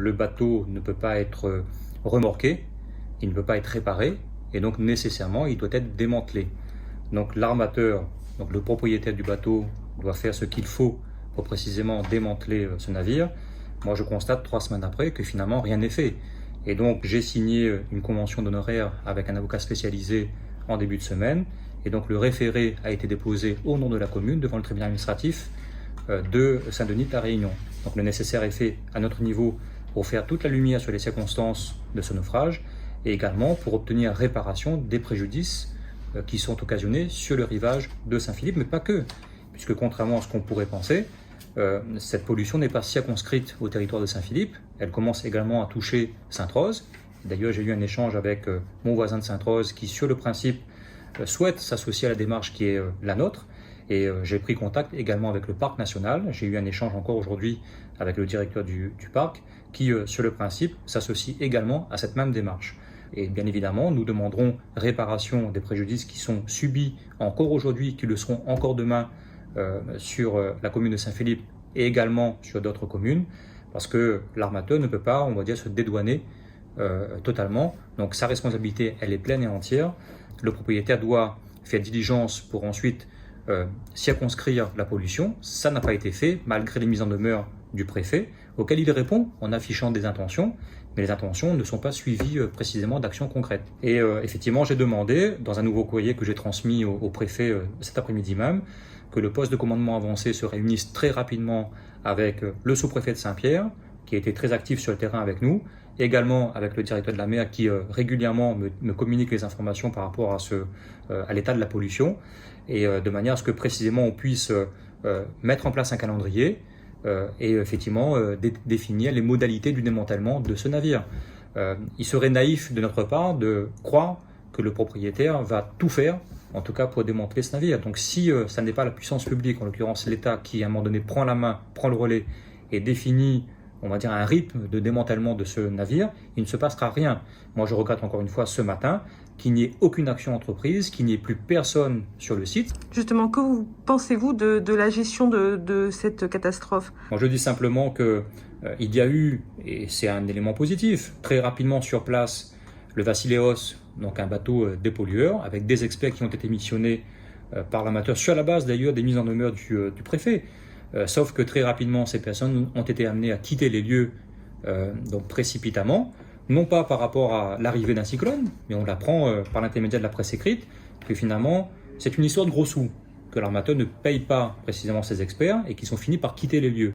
le bateau ne peut pas être remorqué, il ne peut pas être réparé, et donc nécessairement il doit être démantelé. Donc l'armateur, donc le propriétaire du bateau, doit faire ce qu'il faut pour précisément démanteler ce navire. Moi je constate 3 semaines après que finalement rien n'est fait. Et donc j'ai signé une convention d'honoraires avec un avocat spécialisé en début de semaine, et donc le référé a été déposé au nom de la commune devant le tribunal administratif de Saint-Denis de la Réunion. Donc le nécessaire est fait à notre niveau pour faire toute la lumière sur les circonstances de ce naufrage et également pour obtenir réparation des préjudices qui sont occasionnés sur le rivage de Saint-Philippe, mais pas que, puisque contrairement à ce qu'on pourrait penser, cette pollution n'est pas circonscrite au territoire de Saint-Philippe, elle commence également à toucher Sainte-Rose. D'ailleurs, j'ai eu un échange avec mon voisin de Sainte-Rose qui, sur le principe, souhaite s'associer à la démarche qui est la nôtre. Et j'ai pris contact également avec le parc national. J'ai eu un échange encore aujourd'hui avec le directeur du parc qui, sur le principe, s'associe également à cette même démarche. Et bien évidemment, nous demanderons réparation des préjudices qui sont subis encore aujourd'hui, qui le seront encore demain sur la commune de Saint-Philippe et également sur d'autres communes, parce que l'armateur ne peut pas, on va dire, se dédouaner totalement. Donc sa responsabilité, elle est pleine et entière. Le propriétaire doit faire diligence pour ensuite circonscrire la pollution. Ça n'a pas été fait malgré les mises en demeure du préfet, auquel il répond en affichant des intentions, mais les intentions ne sont pas suivies précisément d'actions concrètes. Et effectivement, j'ai demandé, dans un nouveau courrier que j'ai transmis au préfet cet après-midi même, que le poste de commandement avancé se réunisse très rapidement avec le sous-préfet de Saint-Pierre, qui a été très actif sur le terrain avec nous, également avec le directeur de la mer qui régulièrement me communique les informations par rapport à l'état de la pollution, et de manière à ce que précisément on puisse mettre en place un calendrier et effectivement définir les modalités du démantèlement de ce navire. Il serait naïf de notre part de croire que le propriétaire va tout faire, en tout cas pour démanteler ce navire. Donc si ça n'est pas la puissance publique, en l'occurrence l'État, qui à un moment donné prend la main, prend le relais et définit, on va dire, un rythme de démantèlement de ce navire, il ne se passera rien. Moi, je regrette encore une fois ce matin qu'il n'y ait aucune action entreprise, qu'il n'y ait plus personne sur le site. Justement, que pensez-vous de la gestion de cette catastrophe ? Moi, je dis simplement qu'il y a eu, et c'est un élément positif, très rapidement sur place, le Vasileos, donc un bateau dépollueur, avec des experts qui ont été missionnés par l'amateur, sur la base d'ailleurs des mises en demeure du préfet. Sauf que très rapidement, ces personnes ont été amenées à quitter les lieux donc précipitamment, non pas par rapport à l'arrivée d'un cyclone, mais on l'apprend par l'intermédiaire de la presse écrite, que finalement, c'est une histoire de gros sous, que l'armateur ne paye pas précisément ses experts et qu'ils sont finis par quitter les lieux.